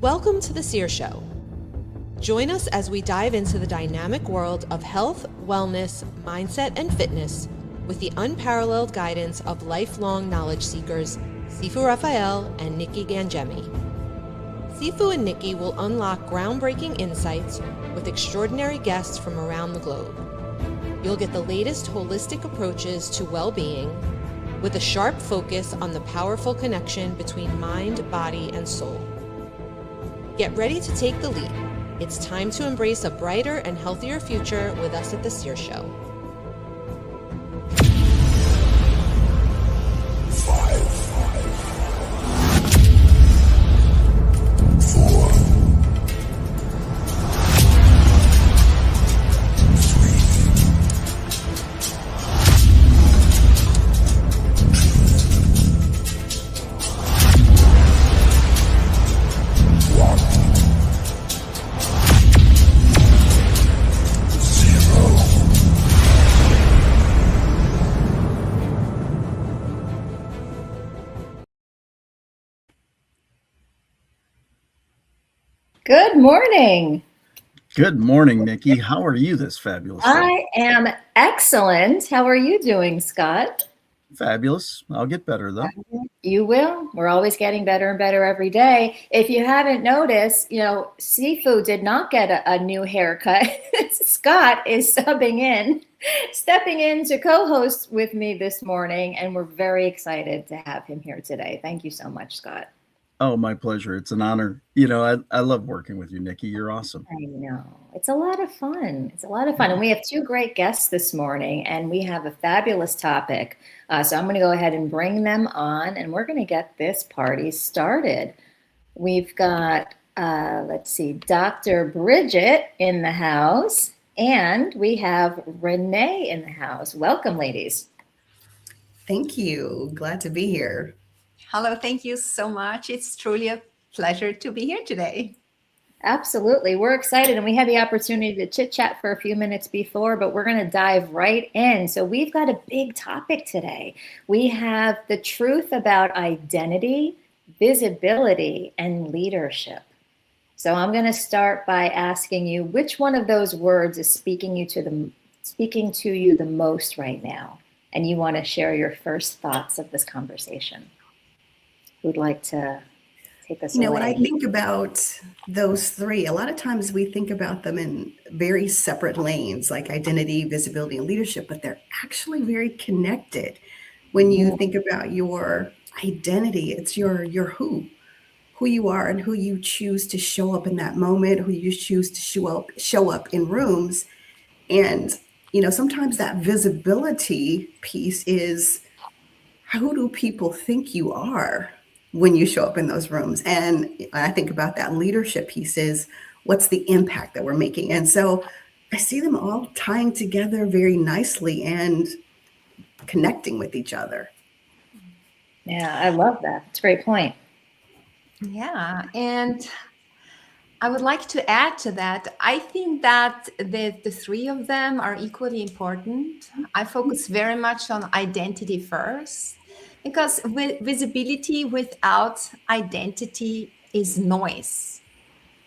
Welcome to the Seer Show. Join us as we dive into the dynamic world of health, wellness, mindset, and fitness with the unparalleled guidance of lifelong knowledge seekers, Sifu Rafael and Nikki Gangemi. Sifu and Nikki will unlock groundbreaking insights with extraordinary guests from around the globe. You'll get the latest holistic approaches to well-being with a sharp focus on the powerful connection between mind, body, and soul. Get ready to take the leap. It's time to embrace a brighter and healthier future with us at the Seer Show. Good morning. Good morning, Nikki. How are you this fabulous day? I am excellent. How are you doing, Scott? Fabulous. I'll get better, though. You will. We're always getting better and better every day. If you haven't noticed, Sifu did not get a new haircut. Scott is stepping in to co-host with me this morning, and we're very excited to have him here today. Thank you so much, Scott. Oh, my pleasure. It's an honor. I love working with you, Nikki. You're awesome. I know. It's a lot of fun. And we have two great guests this morning, and we have a fabulous topic. So I'm going to go ahead and bring them on, and we're going to get this party started. We've got, Dr. Brigitte in the house, and we have Renee in the house. Welcome, ladies. Thank you. Glad to be here. Hello, thank you so much. It's truly a pleasure to be here today. Absolutely. We're excited, and we had the opportunity to chit chat for a few minutes before, but we're going to dive right in. So we've got a big topic today. We have the truth about identity, visibility, and leadership. So I'm going to start by asking you, which one of those words is speaking to you the most right now? And you want to share your first thoughts of this conversation. Who'd like to take us away? When I think about those three, a lot of times we think about them in very separate lanes, like identity, visibility, and leadership, but they're actually very connected. When you think about your identity, it's your who you are and who you choose to show up in that moment, who you choose to show up in rooms. And, sometimes that visibility piece is, who do people think you are when you show up in those rooms? And I think about that leadership piece is, what's the impact that we're making? And so I see them all tying together very nicely and connecting with each other. Yeah, I love that. It's a great point. Yeah, and I would like to add to that. I think that the three of them are equally important. I focus very much on identity first, because visibility without identity is noise,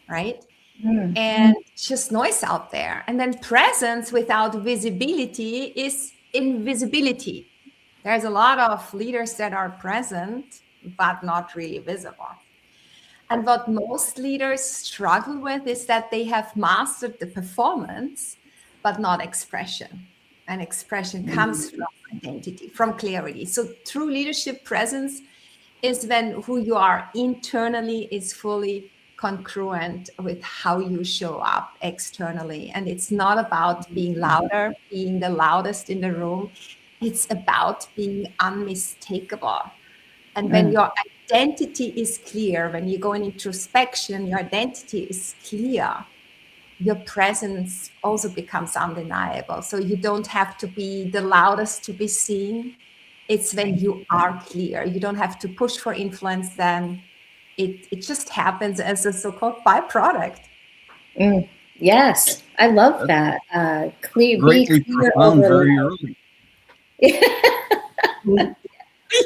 right? And just noise out there. And then presence without visibility is invisibility. There's a lot of leaders that are present, but not really visible. And what most leaders struggle with is that they have mastered the performance, but not expression. And expression comes from identity, from clarity. So true leadership presence is when who you are internally is fully congruent with how you show up externally. And it's not about being louder, being the loudest in the room. It's about being unmistakable. And when your identity is clear, when you go in introspection, your identity is clear, your presence also becomes undeniable. So you don't have to be the loudest to be seen. It's when you are clear. You don't have to push for influence, then it just happens as a so-called byproduct. Yes, I love that. Greatly profound very early.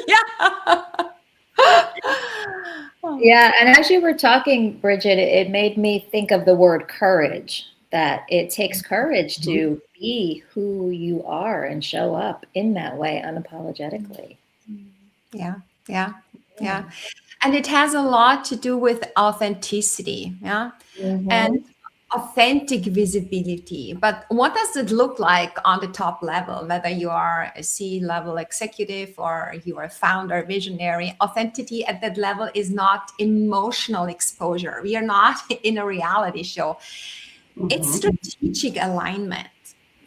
Yeah. Yeah, and as you were talking, Bridget, it made me think of the word courage, that it takes courage to be who you are and show up in that way unapologetically. Yeah, yeah, yeah. And it has a lot to do with authenticity, yeah, and authentic visibility. But what does it look like on the top level, whether you are a C-level executive or you are a founder, visionary? Authenticity at that level is not emotional exposure. We are not in a reality show. It's strategic alignment.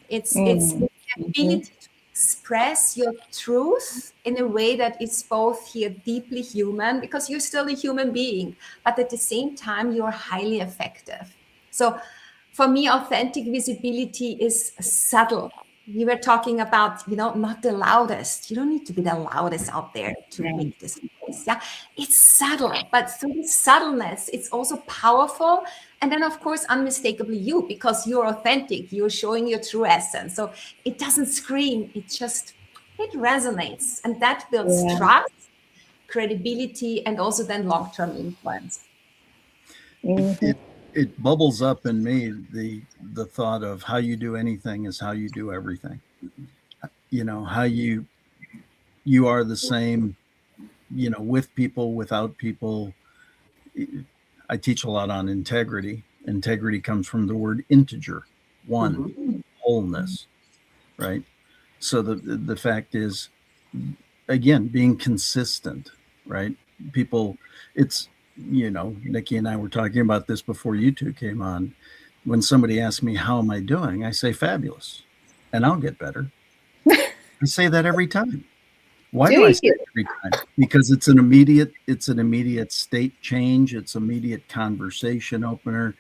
It's the ability to express your truth in a way that is both here deeply human, because you're still a human being, but at the same time you're highly effective. So for me, authentic visibility is subtle. We were talking about, not the loudest. You don't need to be the loudest out there to make this voice. Yeah, it's subtle, but through the subtleness, it's also powerful. And then, of course, unmistakably you, because you're authentic. You're showing your true essence. So it doesn't scream. It resonates, and that builds trust, credibility, and also then long-term influence. It bubbles up in me the thought of how you do anything is how you do everything. How you are the same, with people, without people. I teach a lot on integrity. Integrity comes from the word integer, one, wholeness, right? So the fact is, again, being consistent, right? People, it's, Nikki and I were talking about this before you two came on. When somebody asks me, how am I doing? I say, fabulous, and I'll get better. I say that every time. Why do I say it every time? Because it's an immediate state change. It's immediate conversation opener.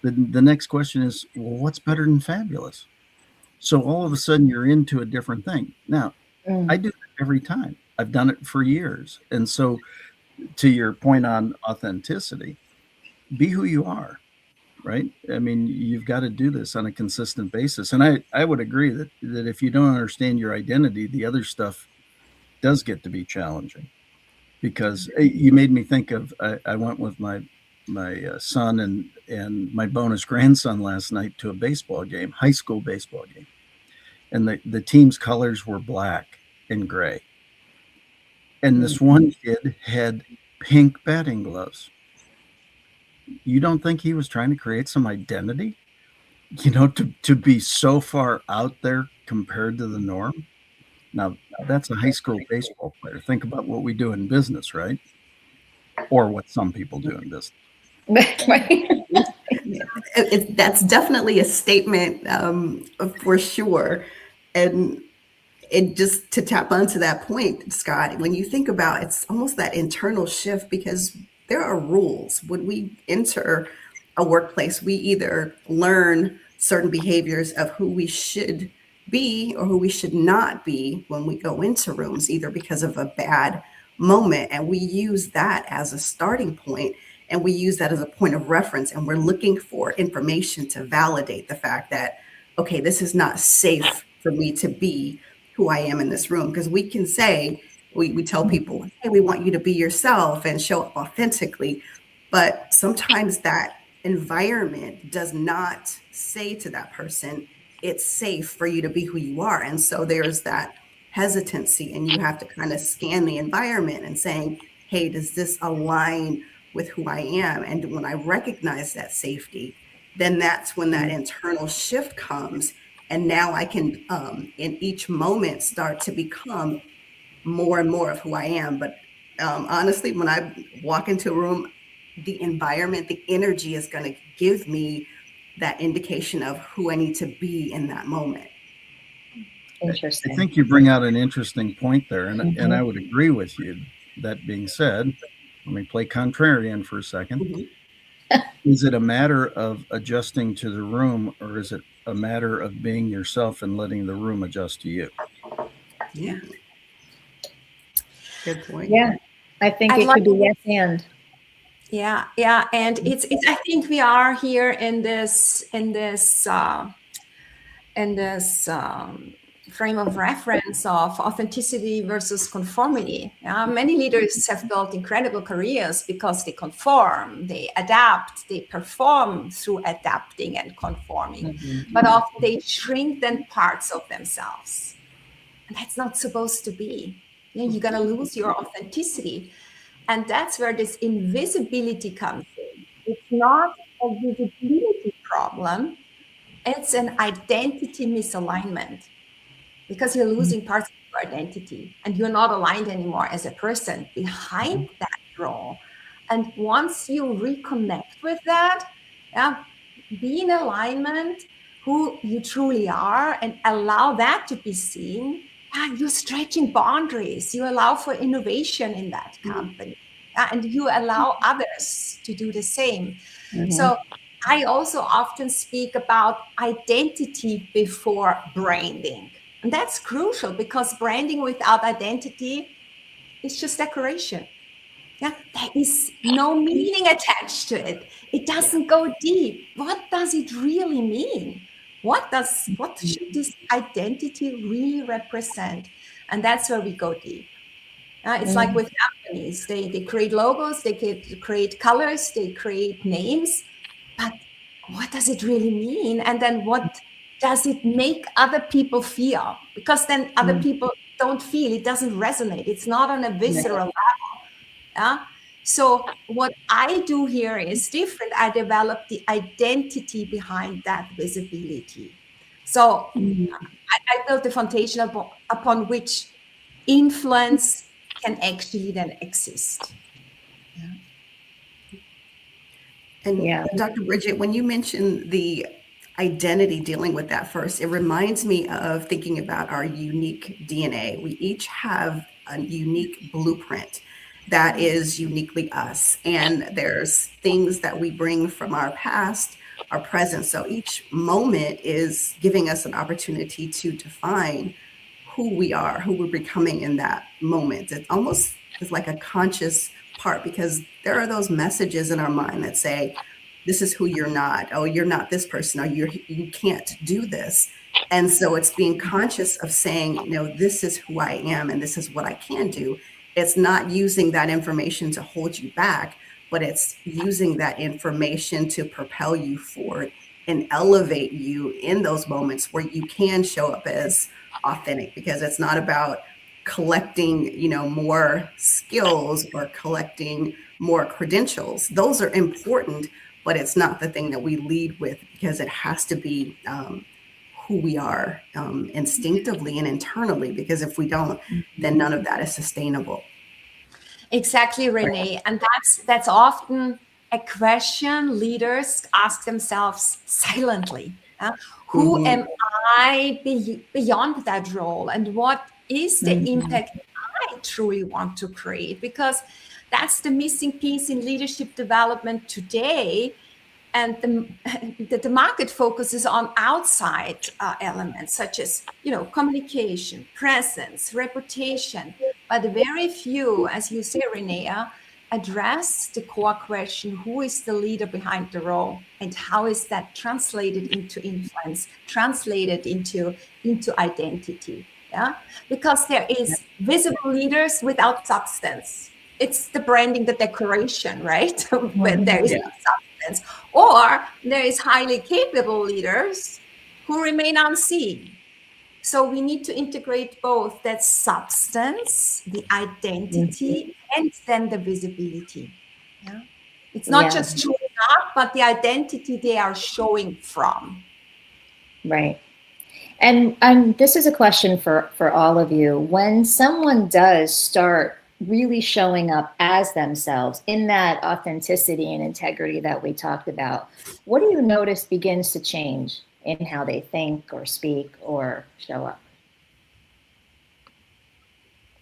The next question is, well, what's better than fabulous? So all of a sudden you're into a different thing. Now, I do that every time. I've done it for years. And so to your point on authenticity, be who you are, right? I mean, you've got to do this on a consistent basis. And I would agree that if you don't understand your identity, the other stuff does get to be challenging. Because you made me think of, I went with my son and my bonus grandson last night to a baseball game, high school baseball game. And the team's colors were black and gray. And this one kid had pink batting gloves. You don't think he was trying to create some identity? To be so far out there compared to the norm? Now, that's a high school baseball player. Think about what we do in business, right? Or what some people do in business. That's definitely a statement for sure. And it just to tap onto that point, Scott, when you think about it's almost that internal shift, because there are rules. When we enter a workplace, we either learn certain behaviors of who we should be or who we should not be when we go into rooms, either because of a bad moment. And we use that as a starting point, and we use that as a point of reference. And we're looking for information to validate the fact that, okay, this is not safe for me to be who I am in this room. Because we can say, we tell people, hey, we want you to be yourself and show up authentically. But sometimes that environment does not say to that person, it's safe for you to be who you are. And so there's that hesitancy, and you have to kind of scan the environment and saying, hey, does this align with who I am? And when I recognize that safety, then that's when that internal shift comes. And now I can, in each moment, start to become more and more of who I am. But honestly, when I walk into a room, the environment, the energy is going to give me that indication of who I need to be in that moment. Interesting. I think you bring out an interesting point there, and I would agree with you. That being said, let me play contrarian for a second. Is it a matter of adjusting to the room, or is it a matter of being yourself and letting the room adjust to you? Yeah. Good point. Yeah, I think it could be yes and. Yeah, and it's. I think we are here in this frame of reference of authenticity versus conformity. Many leaders have built incredible careers because they conform, they adapt, they perform through adapting and conforming, but often they shrink then parts of themselves. And that's not supposed to be. You're going to lose your authenticity. And that's where this invisibility comes in. It's not a visibility problem. It's an identity misalignment, because you're losing parts of your identity and you're not aligned anymore as a person behind that role. And once you reconnect with that, be in alignment who you truly are and allow that to be seen, you're stretching boundaries. You allow for innovation in that company, and you allow others to do the same. So I also often speak about identity before branding. And that's crucial, because branding without identity is just decoration. There is no meaning attached to it. It doesn't go deep. What does it really mean? What should this identity really represent? And that's where we go deep. It's like with companies, they create logos, they create colors, they create names, but what does it really mean? And then what does it make other people feel? Because then other people don't feel, it doesn't resonate. It's not on a visceral level. So what I do here is different. I develop the identity behind that visibility. So I built the foundation upon which influence can actually then exist. And Dr. Bridget, when you mentioned the identity, dealing with that first, it reminds me of thinking about our unique DNA. We each have a unique blueprint that is uniquely us. And there's things that we bring from our past, our present. So each moment is giving us an opportunity to define who we are, who we're becoming in that moment. It almost is like a conscious part, because there are those messages in our mind that say, this is who you're not. Oh, you're not this person. Or you can't do this. And so it's being conscious of saying, this is who I am and this is what I can do. It's not using that information to hold you back, but it's using that information to propel you forward and elevate you in those moments where you can show up as authentic, because it's not about collecting, more skills or collecting more credentials. Those are important, but it's not the thing that we lead with, because it has to be who we are instinctively and internally, because if we don't, then none of that is sustainable. Exactly, Renee. And that's often a question leaders ask themselves silently. Who am I beyond that role? And what is the impact I truly want to create? Because that's the missing piece in leadership development today. And the market focuses on outside elements such as, communication, presence, reputation. But very few, as you say, Renee, address the core question: who is the leader behind the role, and how is that translated into influence, translated into identity? Because there is visible leaders without substance. It's the branding, the decoration, right? When there is no substance. Or there is highly capable leaders who remain unseen. So we need to integrate both that substance, the identity, and then the visibility. It's not just showing up, but the identity they are showing from. Right. And this is a question for all of you. When someone does start really showing up as themselves in that authenticity and integrity that we talked about, what do you notice begins to change in how they think or speak or show up?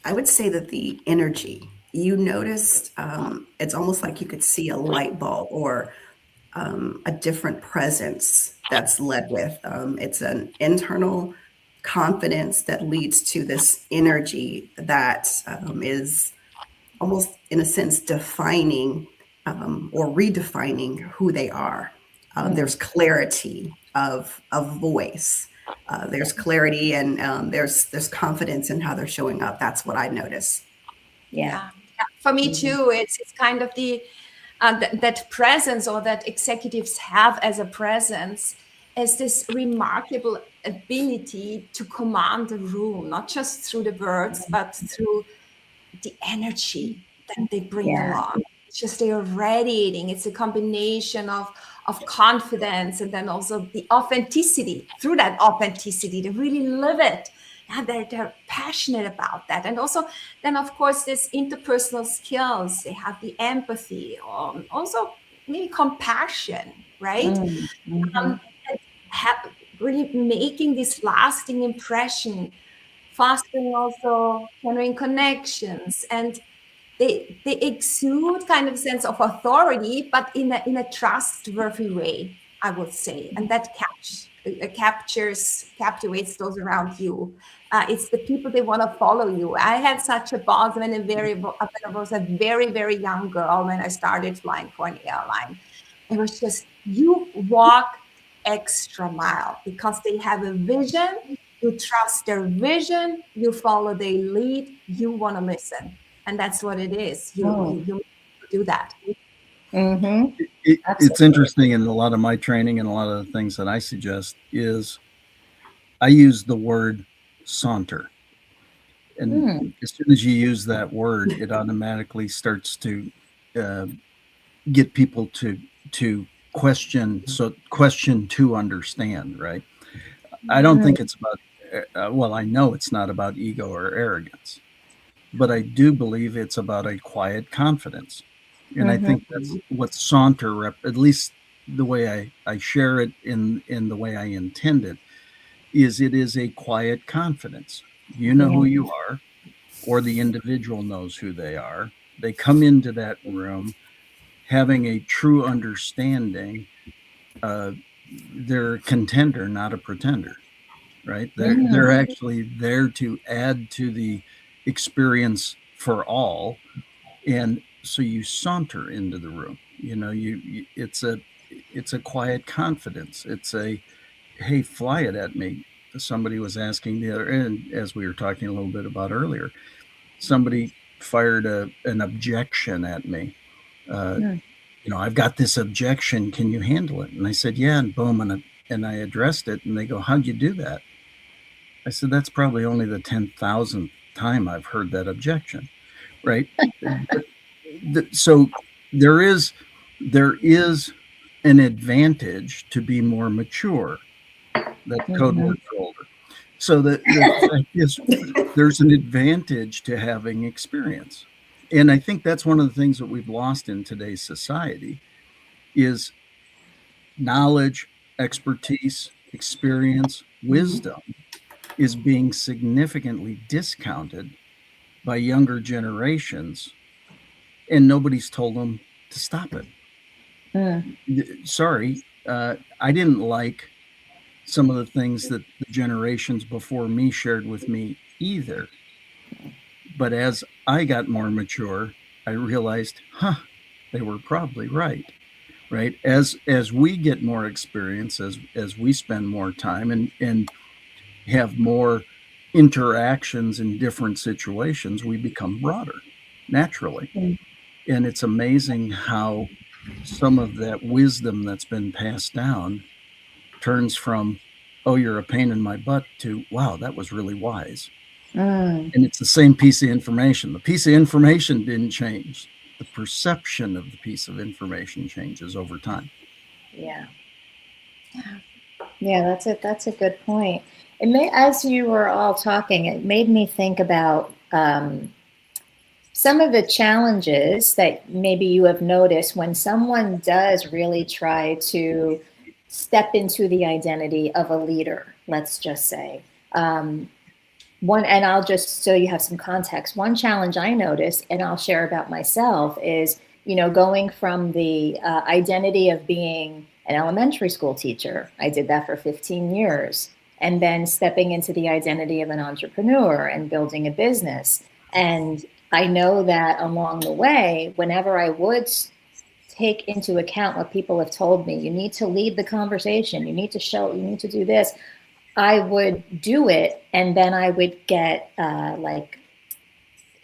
I would say that the energy, you noticed, it's almost like you could see a light bulb or a different presence that's led with. It's an internal confidence that leads to this energy that is almost, in a sense, defining or redefining who they are. There's clarity of voice. there's clarity, and there's confidence in how they're showing up. That's what I notice. Yeah. For me too, it's kind of the that presence, or that executives have as a presence, as this remarkable ability to command the room, not just through the words, but through the energy that they bring along. It's just they are radiating. It's a combination of confidence, and then also the authenticity. Through that authenticity, they really live it. And they're passionate about that. And also, then of course, this interpersonal skills. They have the empathy, also maybe compassion, right? Really making this lasting impression, fostering also generating connections, and they exude kind of sense of authority, but in a trustworthy way, I would say, and that captivates those around you. It's the people, they want to follow you. I had such a boss when I was a very, very young girl when I started flying for an airline. It was just, you walk extra mile because they have a vision. You trust their vision. You follow their lead. You want to listen, and that's what it is. You do that. It's interesting, in a lot of my training and a lot of the things that I suggest is I use the word saunter. And as soon as you use that word, it automatically starts to get people to question to understand, right? I don't think it's about, well, I know it's not about ego or arrogance, but I do believe it's about a quiet confidence. And I think that's what saunter, at least the way I share it in the way I intend it, is it is a quiet confidence. You know who you are, or the individual knows who they are. They come into that room having a true understanding. They're a contender, not a pretender, right? They're actually there to add to the experience for all. And so you saunter into the room. You know, it's a quiet confidence. It's a, hey, fly it at me. Somebody was asking the other end, as we were talking a little bit about earlier, somebody fired an objection at me. You know, I've got this objection. Can you handle it? And I said, yeah. And boom. And I addressed it. And they go, how'd you do that? I said, that's probably only the 10,000th time I've heard that objection. Right. So there is an advantage to be more mature. That's code word for older. So the fact is, there's an advantage to having experience. And I think that's one of the things that we've lost in today's society is knowledge, expertise, experience, wisdom is being significantly discounted by younger generations, and nobody's told them to stop it. Sorry, I didn't like some of the things that the generations before me shared with me either. But as I got more mature, I realized, they were probably right. As we get more experience, as we spend more time and have more interactions in different situations, we become broader naturally. And it's amazing how some of that wisdom that's been passed down turns from, oh, you're a pain in my butt, to, wow, that was really wise. And it's the same piece of information. The piece of information didn't change. The perception of the piece of information changes over time. Yeah, that's a good point. As you were all talking, it made me think about some of the challenges that maybe you have noticed when someone does really try to step into the identity of a leader, let's just say. And I'll just, so you have some context, one challenge I noticed, and I'll share about myself, is, going from the identity of being an elementary school teacher. I did that for 15 years. And then stepping into the identity of an entrepreneur and building a business. And I know that along the way, whenever I would take into account what people have told me, you need to lead the conversation, you need to show, you need to do this, I would do it, and then I would get like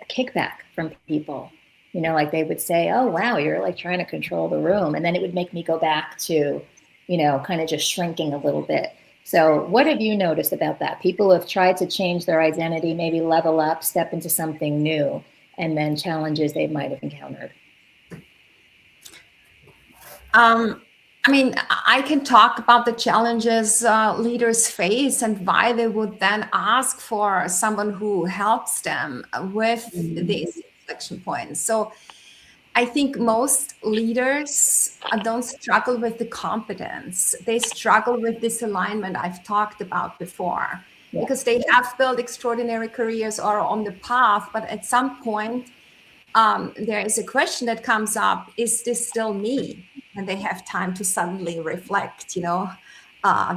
a kickback from people. You know, like they would say, "Oh, wow, you're like trying to control the room," and then it would make me go back to, you know, kind of just shrinking a little bit. So, what have you noticed about that? People have tried to change their identity, maybe level up, step into something new, and then challenges they might have encountered. I mean, I can talk about the challenges leaders face and why they would then ask for someone who helps them with these inflection points. So I think most leaders don't struggle with the competence. They struggle with this alignment I've talked about before, because they have built extraordinary careers or on the path, but at some point, there is a question that comes up: is this still me? And they have time to suddenly reflect, you know,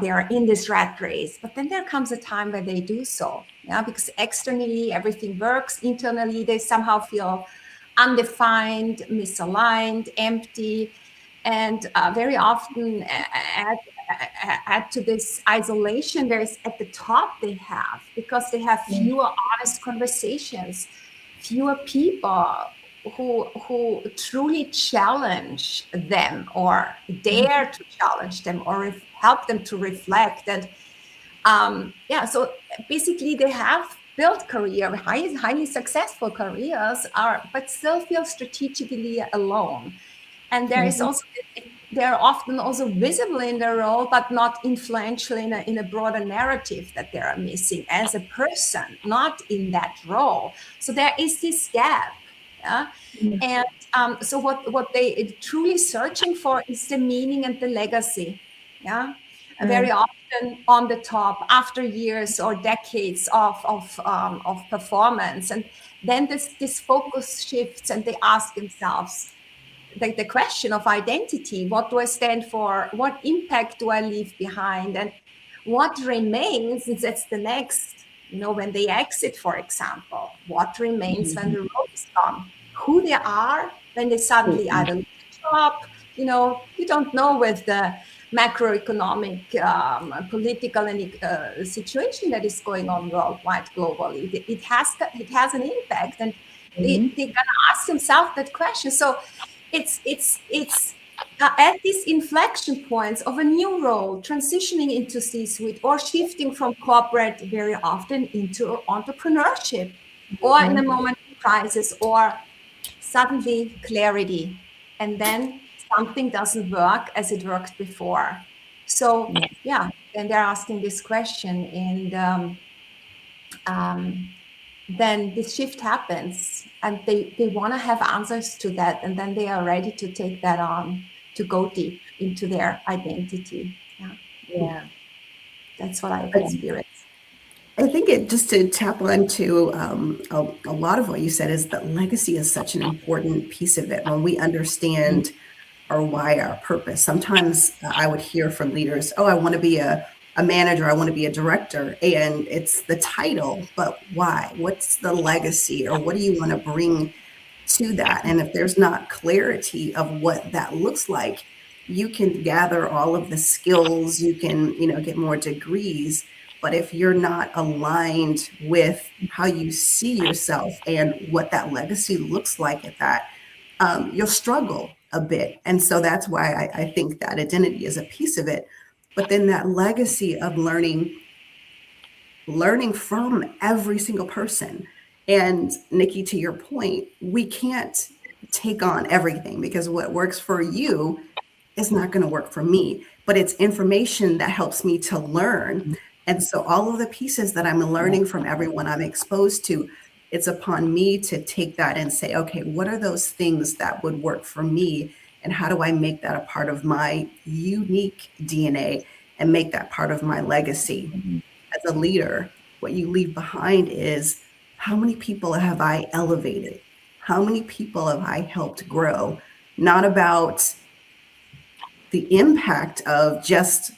they are in this rat race. But then there comes a time where they do so, yeah, because externally everything works, internally they somehow feel undefined, misaligned, empty, and very often add to this isolation there is at the top they have, because they have fewer honest conversations, fewer people who truly challenge them or dare to challenge them or help them to reflect. And so basically they have built highly successful careers, but still feel strategically alone. And there is also, they're often also visible in their role, but not influential in a broader narrative that they are missing as a person, not in that role. So there is this gap. Yeah? And so what they truly searching for is the meaning and the legacy. Yeah. Very often on the top after years or decades of performance. And then this focus shifts and they ask themselves the question of identity: what do I stand for? What impact do I leave behind? And what remains? That's the next, you know, when they exit, for example, what remains when the road is gone? Who they are when they suddenly either lose a job, you know, you don't know with the macroeconomic, political and situation that is going on worldwide, globally. It has an impact, and they're gonna ask themselves that question. So it's at these inflection points of a new role, transitioning into C-suite or shifting from corporate very often into entrepreneurship, or in a moment of crisis, or suddenly clarity, and then something doesn't work as it worked before. So then they're asking this question, and then this shift happens, and they want to have answers to that, and then they are ready to take that on, to go deep into their identity. That's what I've experienced. I think it, just to tap onto a lot of what you said, is that legacy is such an important piece of it. When we understand our why, our purpose, sometimes I would hear from leaders, oh, I want to be a manager, I want to be a director, and it's the title, but why? What's the legacy, or what do you want to bring to that? And if there's not clarity of what that looks like, you can gather all of the skills, you can, you know, get more degrees, but if you're not aligned with how you see yourself and what that legacy looks like at that, you'll struggle a bit. And so that's why I think that identity is a piece of it. But then that legacy of learning from every single person. And Nikki, to your point, we can't take on everything, because what works for you is not going to work for me, but it's information that helps me to learn. And so all of the pieces that I'm learning from everyone I'm exposed to, it's upon me to take that and say, okay, what are those things that would work for me? And how do I make that a part of my unique DNA and make that part of my legacy? As a leader, what you leave behind is, how many people have I elevated? How many people have I helped grow? Not about the impact of just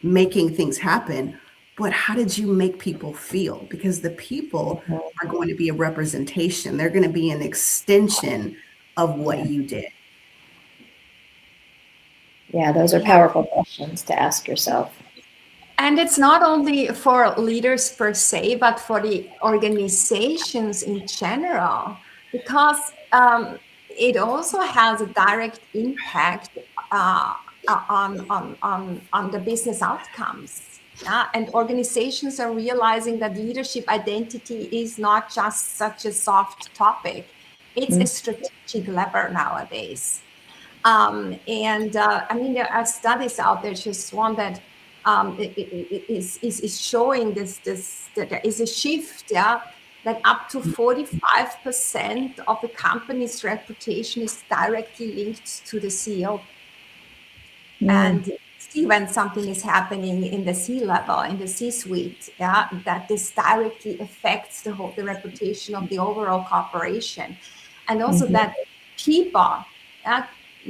making things happen, but how did you make people feel? Because the people are going to be a representation. They're going to be an extension of what you did. Yeah, those are powerful questions to ask yourself. And it's not only for leaders per se, but for the organizations in general, because it also has a direct impact on the business outcomes. Yeah? And organizations are realizing that leadership identity is not just such a soft topic. It's a strategic lever nowadays. I mean, there are studies out there, just one that is showing this that there is a shift, yeah, that up to 45% of a company's reputation is directly linked to the CEO. And see when something is happening in the C-level, in the C-suite, yeah, that this directly affects the reputation of the overall corporation. And also that people,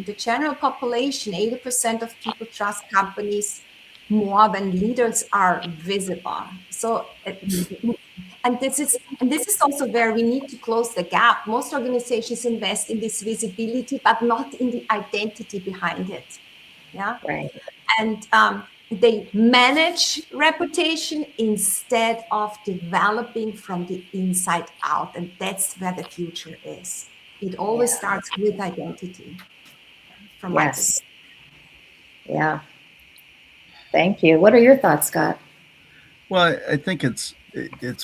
the general population, 80% of people trust companies more when leaders are visible. So, and this is also where we need to close the gap. Most organizations invest in this visibility, but not in the identity behind it. Yeah. Right. And they manage reputation instead of developing from the inside out. And that's where the future is. It always starts with identity. From my perspective. Yeah. Thank you. What are your thoughts, Scott? Well, I think it's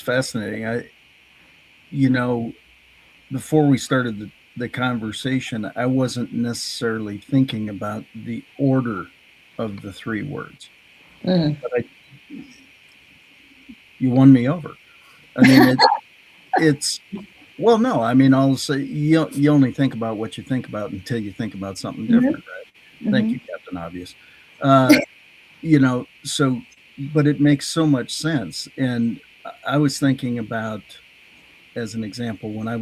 fascinating. Before we started the conversation, I wasn't necessarily thinking about the order of the three words. But you won me over. I mean, it's well, no. I mean, I'll say you only think about what you think about until you think about something different, right? Thank you, Captain Obvious. So, but it makes so much sense. And I was thinking about, as an example, when I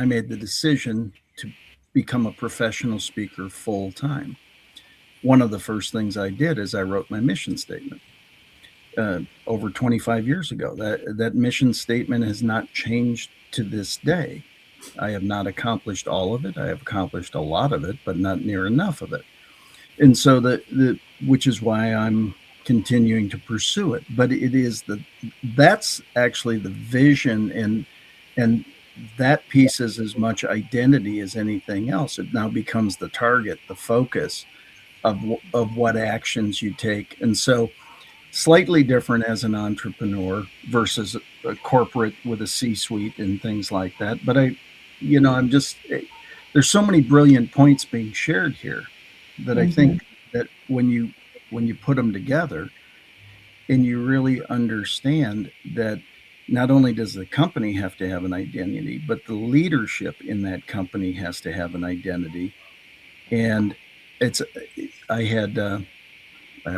made the decision to become a professional speaker full time, one of the first things I did is I wrote my mission statement. Over 25 years ago, that mission statement has not changed to this day. I have not accomplished all of it. I have accomplished a lot of it, but not near enough of it. And so which is why I'm continuing to pursue it. But that's actually the vision, and that piece is as much identity as anything else. It now becomes the target, the focus of what actions you take. And so slightly different as an entrepreneur versus a corporate with a C-suite and things like that. But there's so many brilliant points being shared here that I think that when you put them together and you really understand that not only does the company have to have an identity, but the leadership in that company has to have an identity. And I have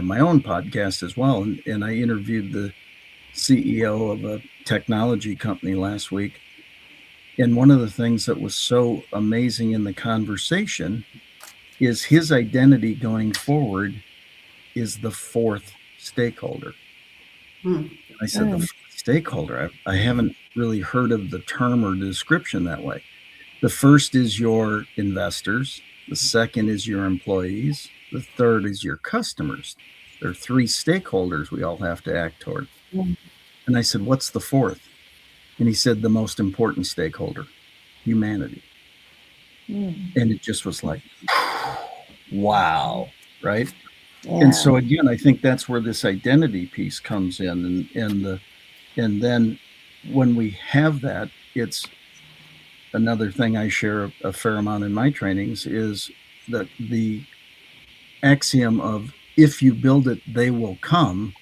my own podcast as well, and I interviewed the CEO of a technology company last week. And one of the things that was so amazing in the conversation is his identity going forward is the fourth stakeholder. I said, the fourth stakeholder, I haven't really heard of the term or the description that way. The first is your investors. The second is your employees. The third is your customers. There are three stakeholders we all have to act toward. And I said, what's the fourth? And he said, the most important stakeholder, humanity. And it just was like, wow, right? Yeah. And so again, I think that's where this identity piece comes in. And then when we have that, it's another thing I share a fair amount in my trainings is that the axiom of if you build it, they will come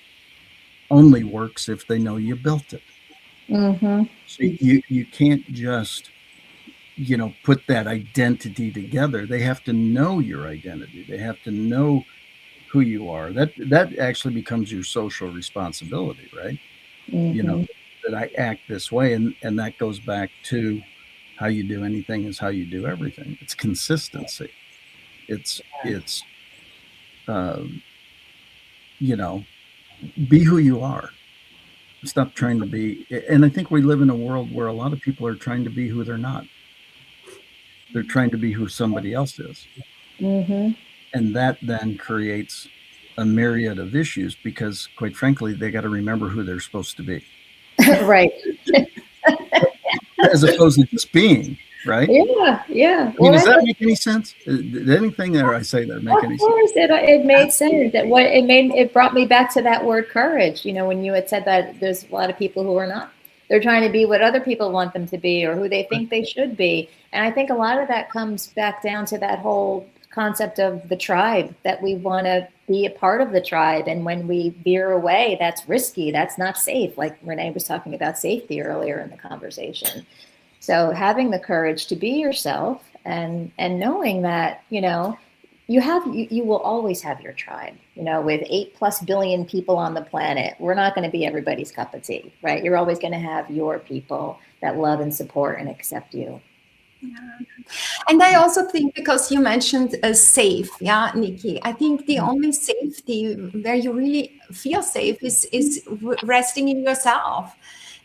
only works if they know you built it. So you can't just, put that identity together. They have to know your identity. They have to know who you are. That actually becomes your social responsibility, right? That I act this way. And that goes back to how you do anything is how you do everything. It's consistency. It's be who you are. Stop trying to be. And I think we live in a world where a lot of people are trying to be who they're not. They're trying to be who somebody else is. And that then creates a myriad of issues because, quite frankly, they got to remember who they're supposed to be. Right. As opposed to just being, right? Yeah. I mean, does that make any sense? Did anything that I say there make any sense? Of course, it made sense. It brought me back to that word courage. When you had said that there's a lot of people who are not. They're trying to be what other people want them to be or who they think they should be. And I think a lot of that comes back down to that whole concept of the tribe, that we want to be a part of the tribe. And when we veer away, that's risky. That's not safe. Like Renee was talking about safety earlier in the conversation. So having the courage to be yourself and knowing that, you will always have your tribe, with 8+ billion people on the planet. We're not going to be everybody's cup of tea, right? You're always going to have your people that love and support and accept you. Yeah. And I also think, because you mentioned safe, Nikki, I think the only safety where you really feel safe is resting in yourself.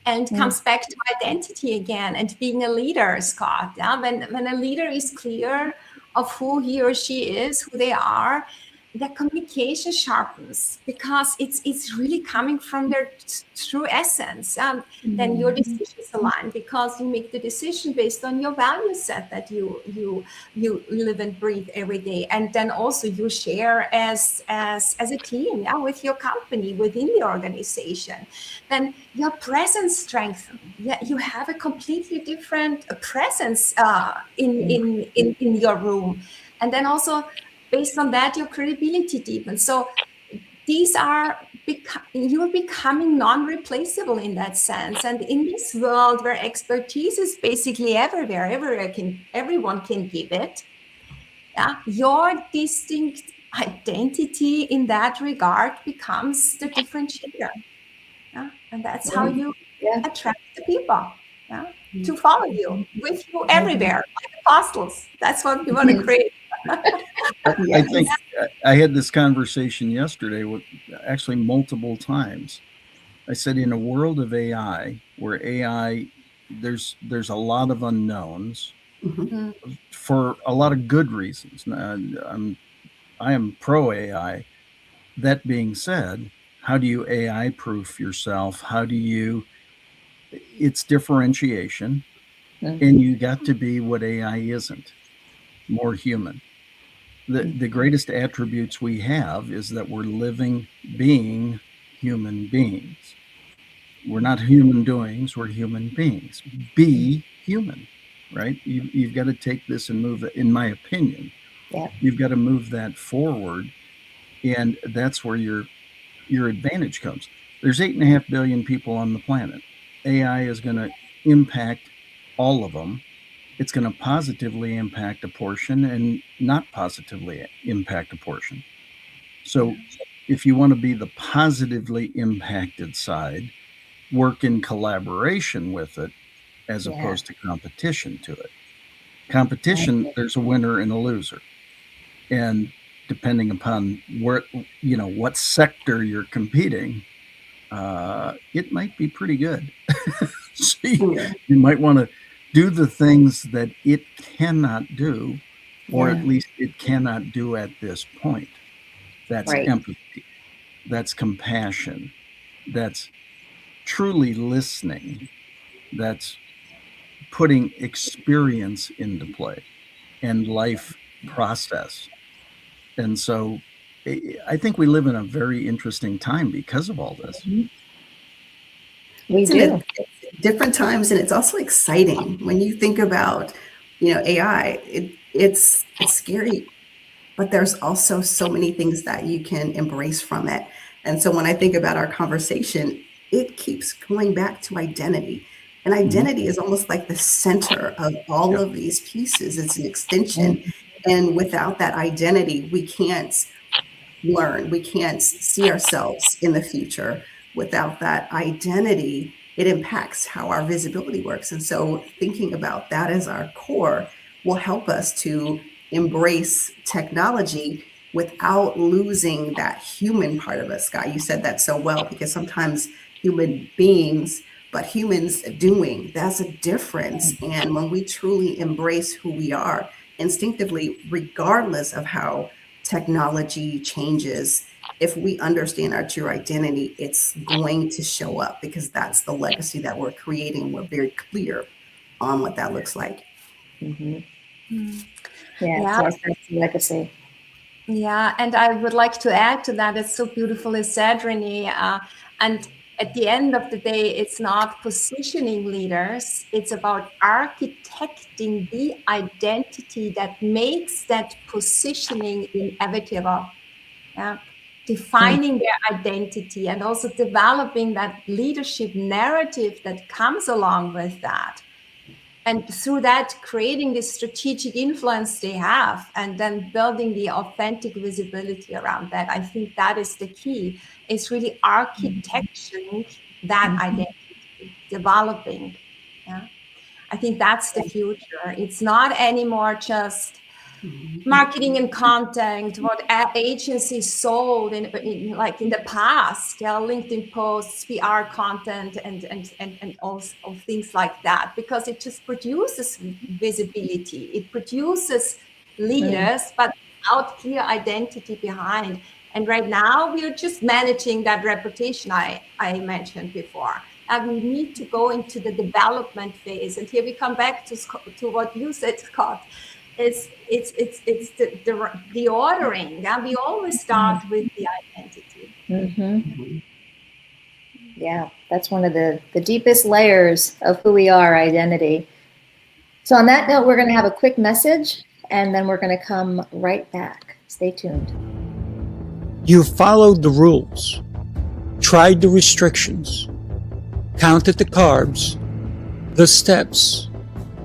And comes back to identity again and being a leader, Scott. Yeah? When a leader is clear of who he or she is, who they are, their communication sharpens because it's really coming from their true essence. Then your decisions align because you make the decision based on your value set that you live and breathe every day, and then also you share as a team, with your company within the organization. Then your presence strengthens. You have a completely different presence in your room, and then also, based on that, your credibility deepens. So these are, you're becoming non-replaceable in that sense. And in this world where expertise is basically everywhere, everyone can give it. Your distinct identity in that regard becomes the differentiator. And that's how you attract the people to follow you, with you everywhere, like apostles. That's what we want to create. I think I had this conversation yesterday with actually multiple times. I said, in a world of AI, where AI, there's a lot of unknowns for a lot of good reasons. I am pro AI. That being said, how do you AI proof yourself? It's differentiation, and you got to be what AI isn't, more human. The greatest attributes we have is that we're living, being human beings. We're not human doings, we're human beings. Be human, right? You've got to take this and move it, in my opinion. You've got to move that forward, and that's where your advantage comes. There's 8.5 billion people on the planet. AI is going to impact all of them. It's going to positively impact a portion and not positively impact a portion. So if you want to be the positively impacted side, work in collaboration with it as opposed to competition to it. Competition, there's a winner and a loser. And depending upon what sector you're competing, it might be pretty good. So you might want to do the things that it cannot do, or at least it cannot do at this point. That's empathy. That's compassion. That's truly listening. That's putting experience into play and life process. And so I think we live in a very interesting time because of all this. We do. Different times, and it's also exciting when you think about, AI. It's scary, but there's also so many things that you can embrace from it. And so when I think about our conversation, it keeps going back to identity. And identity is almost like the center of all of these pieces. It's an extension. And without that identity, we can't learn. We can't see ourselves in the future. Without that identity, it impacts how our visibility works. And so thinking about that as our core will help us to embrace technology without losing that human part of us. Scott, you said that so well, because sometimes human beings, but humans doing, that's a difference. And when we truly embrace who we are instinctively, regardless of how technology changes, if we understand our true identity, it's going to show up because that's the legacy that we're creating. We're very clear on what that looks like. Yeah, Yeah. so that's the legacy. Yeah, and I would like to add to that. It's so beautifully said, Renee. And at the end of the day, it's not positioning leaders. It's about architecting the identity that makes that positioning inevitable. Yeah. Defining their identity and also developing that leadership narrative that comes along with that. And through that, creating the strategic influence they have and then building the authentic visibility around that. I think that is the key. It's really architecturing that identity, developing. Yeah. I think that's the future. It's not anymore just marketing and content, what agencies sold in like in the past, yeah, LinkedIn posts, PR content, and all things like that, because it just produces visibility, it produces leaders, but without clear identity behind. And right now we are just managing that reputation I mentioned before. And we need to go into the development phase. And here we come back to what you said, Scott. It's the ordering. And we always start with the identity. Yeah, that's one of the deepest layers of who we are, identity. So on that note, we're going to have a quick message, and then we're going to come right back. Stay tuned. You followed the rules, tried the restrictions, counted the carbs, the steps,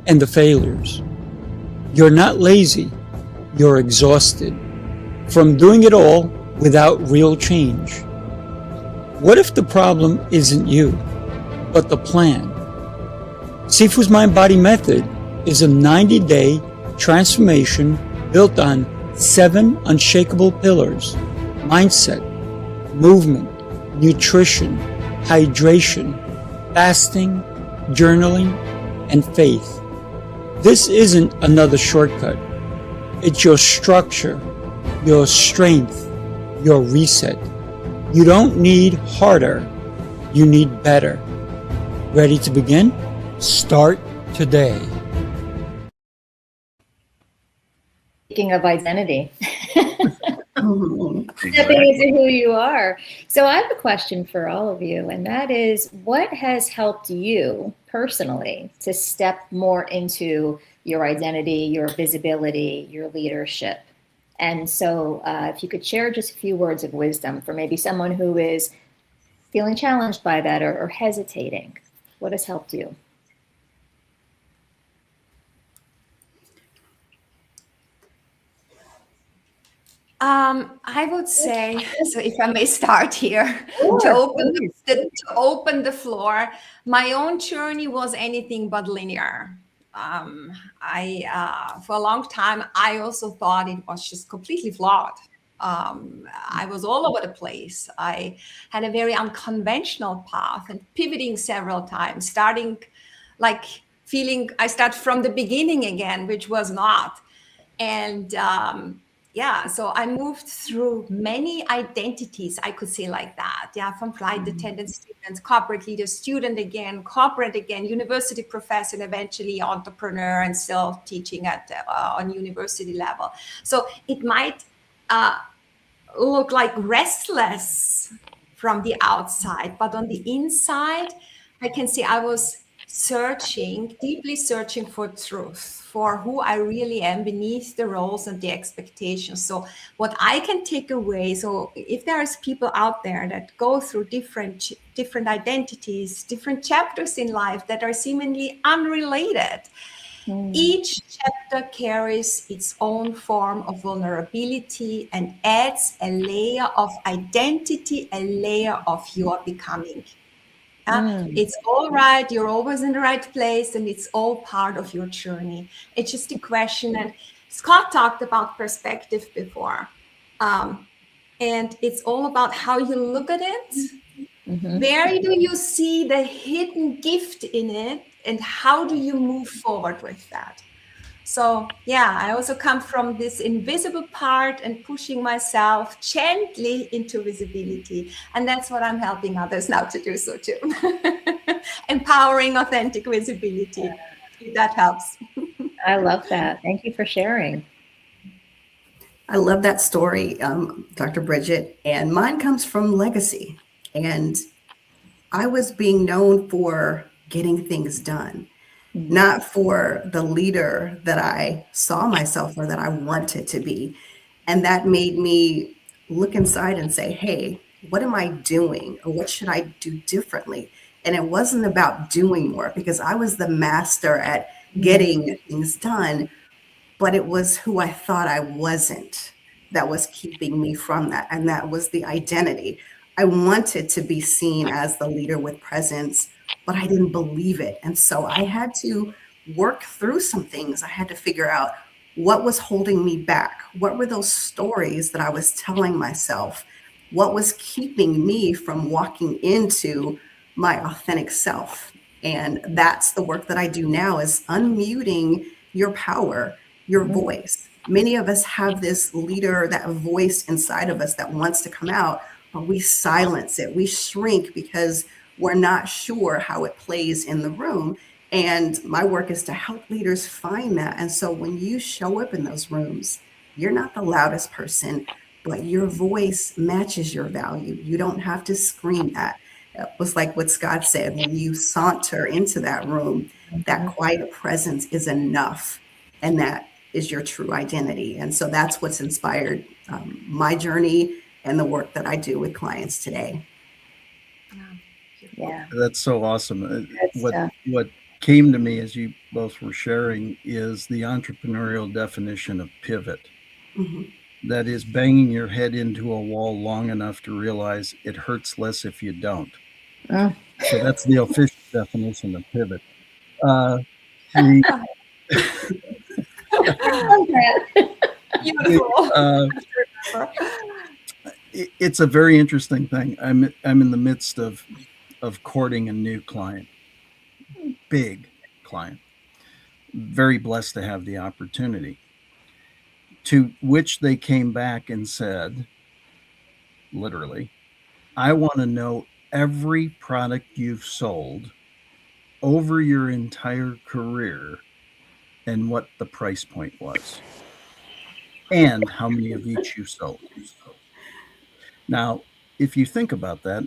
and the failures. You're not lazy, you're exhausted from doing it all without real change. What if the problem isn't you, but the plan? Sifu's Mind-Body Method is a 90-day transformation built on 7 unshakable pillars: mindset, movement, nutrition, hydration, fasting, journaling, and faith. This isn't another shortcut. It's your structure, your strength, your reset. You don't need harder, you need better. Ready to begin? Start today. Speaking of identity, stepping into who you are. So I have a question for all of you, and that is, what has helped you personally to step more into your identity, your visibility, your leadership? And so if you could share just a few words of wisdom for maybe someone who is feeling challenged by that or hesitating, what has helped you? I would say, so if I may start here, to open the floor, my own journey was anything but linear. For a long time, I also thought it was just completely flawed. I was all over the place. I had a very unconventional path and pivoting several times, starting like feeling I start from the beginning again, which was not. And so I moved through many identities, I could say like that. Yeah, from flight attendant, student, corporate leader, student again, corporate again, university professor, and eventually entrepreneur, and still teaching at on university level. So it might look like restless from the outside, but on the inside, I can say I was deeply searching for truth, for who I really am beneath the roles and the expectations. So what I can take away, so if there's people out there that go through different identities, different chapters in life that are seemingly unrelated, each chapter carries its own form of vulnerability and adds a layer of identity, a layer of your becoming. It's all right. You're always in the right place, and it's all part of your journey. It's just a question. And Scott talked about perspective before. And it's all about how you look at it. Where do you see the hidden gift in it? And how do you move forward with that? So yeah, I also come from this invisible part and pushing myself gently into visibility. And that's what I'm helping others now to do so too. Empowering authentic visibility. If that helps. I love that. Thank you for sharing. I love that story, Dr. Bridget. And mine comes from legacy. And I was being known for getting things done, not for the leader that I saw myself or that I wanted to be. And that made me look inside and say, hey, what am I doing? Or what should I do differently? And it wasn't about doing more, because I was the master at getting things done, but it was who I thought I wasn't that was keeping me from that. And that was the identity. I wanted to be seen as the leader with presence, but I didn't believe it. And so I had to work through some things. I had to figure out what was holding me back. What were those stories that I was telling myself? What was keeping me from walking into my authentic self? And that's the work that I do now, is unmuting your power, your voice. Many of us have this leader, that voice inside of us that wants to come out, but we silence it. We shrink because we're not sure how it plays in the room. And my work is to help leaders find that. And so when you show up in those rooms, you're not the loudest person, but your voice matches your value. You don't have to scream that. It was like what Scott said, when you saunter into that room, that quiet presence is enough. And that is your true identity. And so that's what's inspired my journey and the work that I do with clients today. Yeah. That's so awesome. That's, What came to me as you both were sharing is the entrepreneurial definition of pivot. Mm-hmm. That is banging your head into a wall long enough to realize it hurts less if you don't. So that's the official definition of pivot. It's a very interesting thing. I'm in the midst of courting a new client, big client. Very blessed to have the opportunity. To which they came back and said, literally, I want to know every product you've sold over your entire career and what the price point was and how many of each you sold. Now, if you think about that,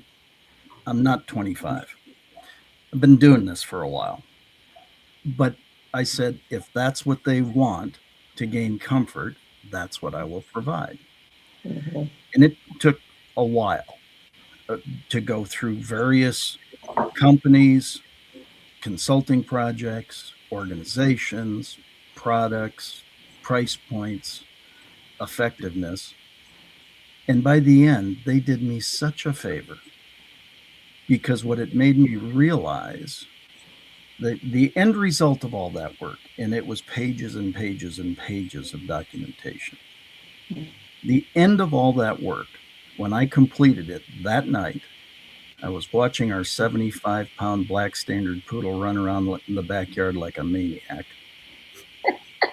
I'm not 25. I've been doing this for a while. But I said, if that's what they want to gain comfort, that's what I will provide. Mm-hmm. And it took a while to go through various companies, consulting projects, organizations, products, price points, effectiveness. And by the end, they did me such a favor, because what it made me realize, the end result of all that work, and it was pages and pages and pages of documentation. The end of all that work, when I completed it that night, I was watching our 75-pound black standard poodle run around in the backyard like a maniac.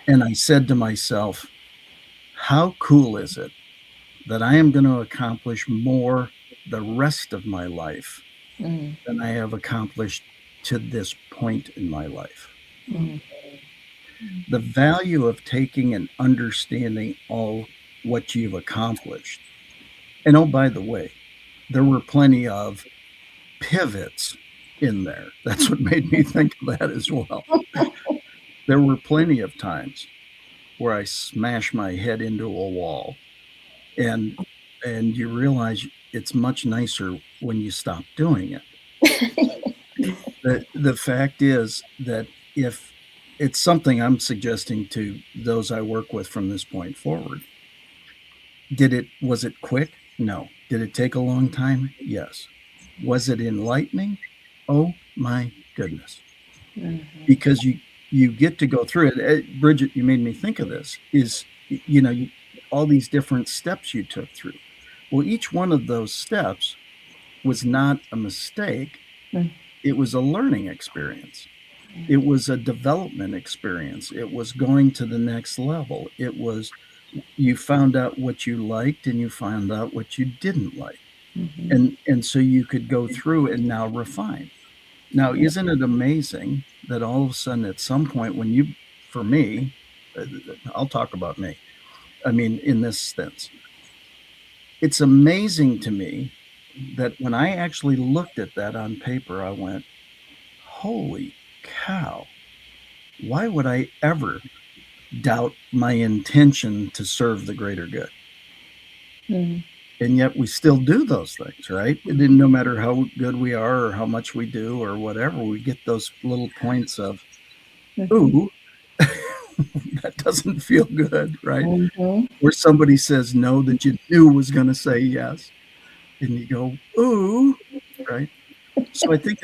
And I said to myself, how cool is it that I am going to accomplish more the rest of my life than I have accomplished to this point in my life? The value of taking and understanding all what you've accomplished. And oh, by the way, there were plenty of pivots in there. That's what made me think of that as well. There were plenty of times where I smashed my head into a wall, and you realize it's much nicer when you stop doing it. The fact is that if it's something I'm suggesting to those I work with from this point forward, was it quick? No. Did it take a long time? Yes. Was it enlightening? Oh my goodness. Because you get to go through it. Bridget, you made me think of this, is, all these different steps you took through. Well, each one of those steps was not a mistake. It was a learning experience. It was a development experience. It was going to the next level. It was, you found out what you liked and you found out what you didn't like. And so you could go through and now refine. Now, isn't it amazing that all of a sudden at some point when you, for me, I'll talk about me. I mean, in this sense, it's amazing to me that when I actually looked at that on paper, I went, holy cow, why would I ever doubt my intention to serve the greater good? And yet we still do those things, right? And then no matter how good we are or how much we do or whatever, we get those little points of, ooh, that doesn't feel good, right? Or somebody says no that you knew was going to say yes. And you go, ooh, right? So I think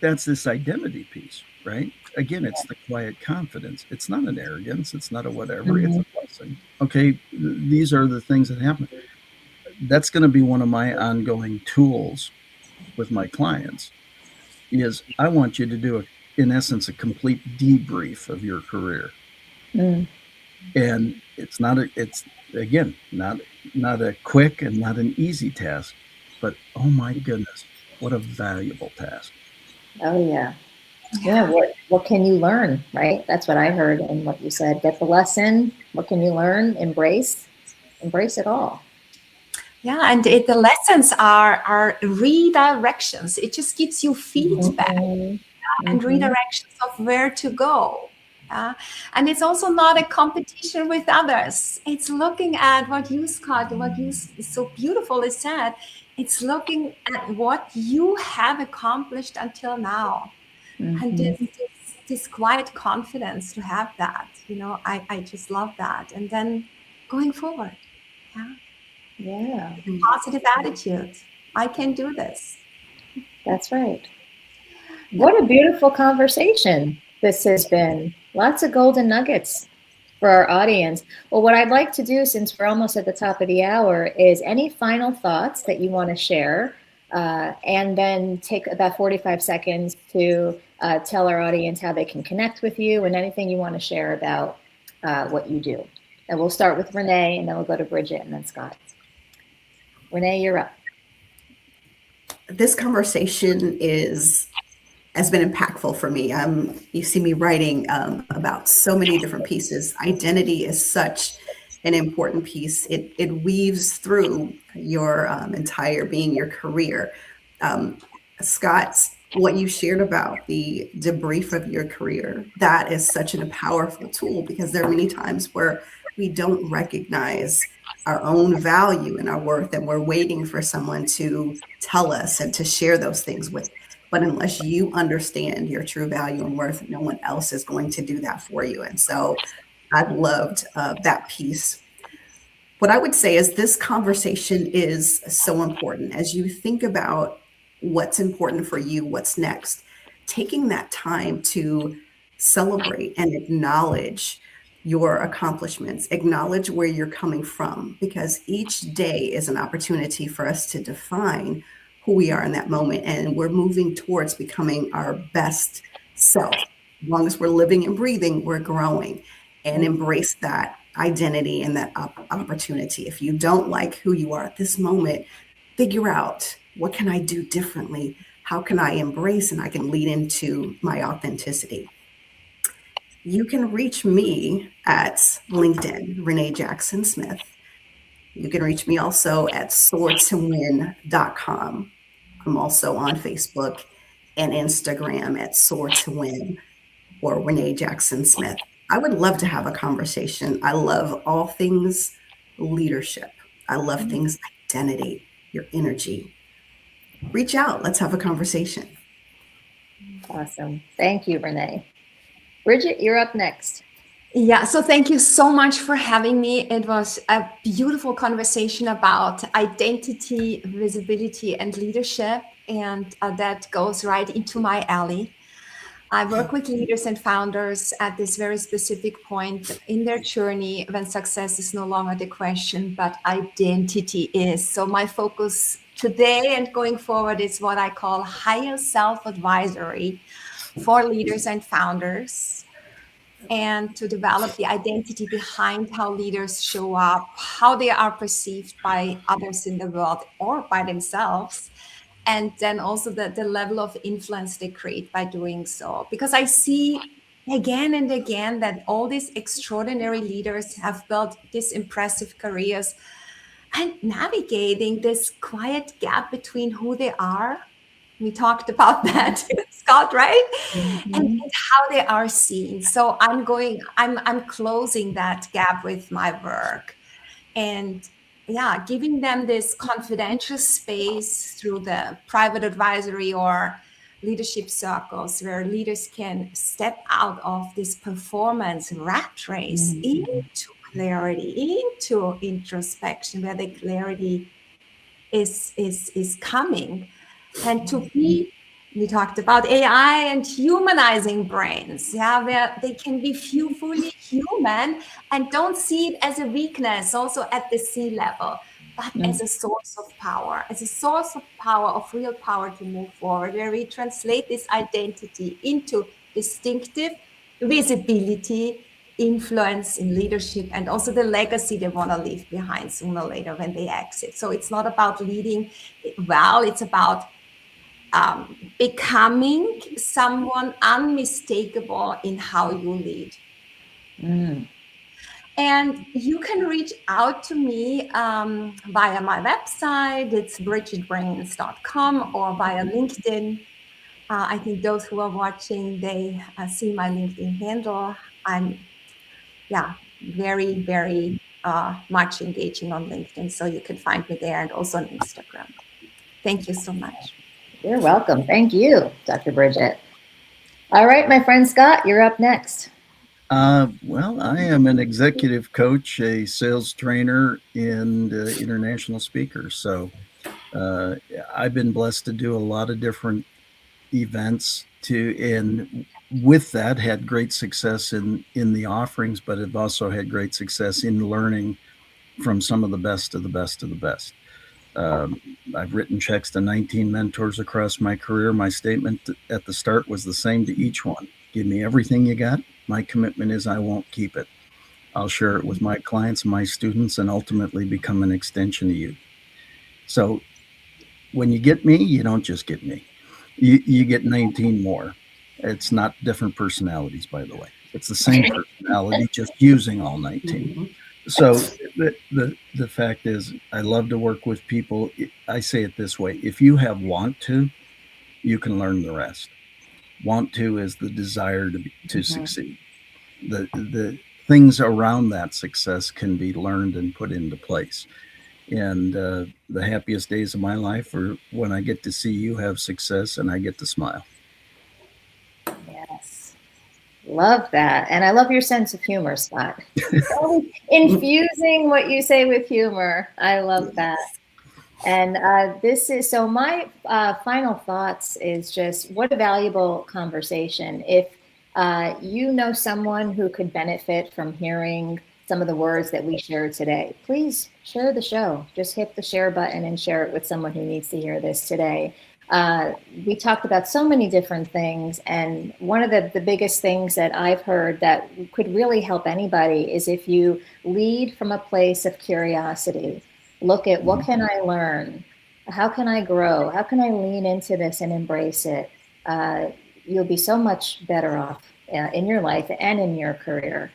that's this identity piece, right? Again, it's the quiet confidence. It's not an arrogance. It's not a whatever. It's a blessing. Okay, these are the things that happen. That's going to be one of my ongoing tools with my clients is I want you to do, in essence, a complete debrief of your career. And it's not a quick and not an easy task, but oh my goodness, what a valuable task. Oh yeah. Yeah. What can you learn? Right. That's what I heard in what you said. Get the lesson. What can you learn? Embrace it all. Yeah, and the lessons are redirections. It just gives you feedback and redirections of where to go. And it's also not a competition with others. It's looking at what you, Scott, what you so beautifully said. It's looking at what you have accomplished until now. And this quiet confidence to have that, I just love that. And then going forward. Yeah. Positive attitude. I can do this. That's right. What a beautiful conversation this has been. Lots of golden nuggets for our audience. Well, what I'd like to do, since we're almost at the top of the hour, is any final thoughts that you want to share, and then take about 45 seconds to tell our audience how they can connect with you and anything you want to share about what you do. And we'll start with Renee, and then we'll go to Bridget, and then Scott. Renee, you're up. This conversation has been impactful for me. You see me writing about so many different pieces. Identity is such an important piece. It weaves through your entire being, your career. Scott, what you shared about the debrief of your career, that is such a powerful tool, because there are many times where we don't recognize our own value and our worth, and we're waiting for someone to tell us and to share those things with. But unless you understand your true value and worth, no one else is going to do that for you. And so I loved that piece. What I would say is this conversation is so important as you think about what's important for you, what's next, taking that time to celebrate and acknowledge your accomplishments, acknowledge where you're coming from, because each day is an opportunity for us to define who we are in that moment. And we're moving towards becoming our best self. As long as we're living and breathing, we're growing, and embrace that identity and that opportunity. If you don't like who you are at this moment, figure out, what can I do differently? How can I embrace and I can lead into my authenticity? You can reach me at LinkedIn, Renee Jackson Smith. You can reach me also at soartowin.com. I'm also on Facebook and Instagram at soartowin or Renee Jackson Smith. I would love to have a conversation. I love all things leadership. I love things identity, your energy. Reach out. Let's have a conversation. Awesome. Thank you, Renee. Bridget, you're up next. Yeah, so thank you so much for having me. It was a beautiful conversation about identity, visibility, and leadership, and that goes right into my alley. I work with leaders and founders at this very specific point in their journey when success is no longer the question, but identity is. So my focus today and going forward is what I call higher self advisory, for leaders and founders, and to develop the identity behind how leaders show up, how they are perceived by others in the world or by themselves, and then also the level of influence they create by doing so. Because I see again and again that all these extraordinary leaders have built these impressive careers and navigating this quiet gap between who they are. We talked about that, Scott, right? And how they are seen. So I'm closing that gap with my work, and yeah, giving them this confidential space through the private advisory or leadership circles where leaders can step out of this performance rat race into clarity, into introspection, where the clarity is coming. And to be, we talked about AI and humanizing brains, yeah, where they can be fully human and don't see it as a weakness, also at the C level, but as a source of power, of real power to move forward, where we translate this identity into distinctive visibility, influence in leadership, and also the legacy they want to leave behind sooner or later when they exit. So it's not about leading well, it's about becoming someone unmistakable in how you lead. And you can reach out to me via my website. It's BridgetBrands.com, or via LinkedIn. I think those who are watching, they see my LinkedIn handle. I'm very, very much engaging on LinkedIn, so you can find me there, and also on Instagram. Thank you so much. You're welcome. Thank you, Dr. Bridget. All right, my friend Scott, you're up next. Well, I am an executive coach, a sales trainer, and international speaker. So I've been blessed to do a lot of different events and with that had great success in the offerings, but have also had great success in learning from some of the best of the best of the best. I've written checks to 19 mentors across my career. My statement at the start was the same to each one. Give me everything you got. My commitment is I won't keep it. I'll share it with my clients and my students and ultimately become an extension of you. So when you get me, you don't just get me. You get 19 more. It's not different personalities, by the way. It's the same personality, just using all 19. So the fact is, I love to work with people. I say it this way: if you have want to, you can learn the rest. Want to is the desire to succeed. The things around that success can be learned and put into place. And the happiest days of my life are when I get to see you have success and I get to smile. Yes. Love that. And I love your sense of humor, Scott. Infusing what you say with humor. I love that. And so my final thoughts is just what a valuable conversation. If you know someone who could benefit from hearing some of the words that we shared today, please share the show. Just hit the share button and share it with someone who needs to hear this today. We talked about so many different things, and one of the biggest things that I've heard that could really help anybody is if you lead from a place of curiosity. Look at what can I learn? How can I grow? How can I lean into this and embrace it? You'll be so much better off in your life and in your career.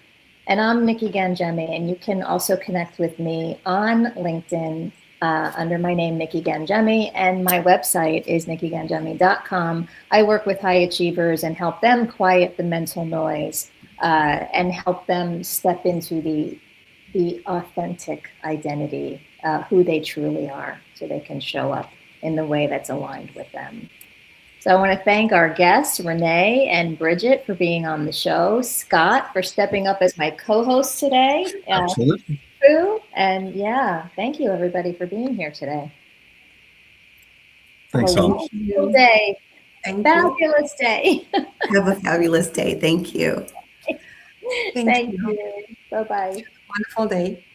And I'm Nikki Gangemi, and you can also connect with me on LinkedIn under my name, Nikki Gangemi, and my website is nikkigangemi.com. I work with high achievers and help them quiet the mental noise and help them step into the authentic identity, who they truly are, so they can show up in the way that's aligned with them. So I want to thank our guests, Renee and Bridget, for being on the show, Scott for stepping up as my co-host today. Absolutely. And yeah, thank you everybody for being here today. Thanks Have a all. wonderful day. Fabulous day. Have a fabulous day. Thank you. Thank you. Bye-bye. Wonderful day.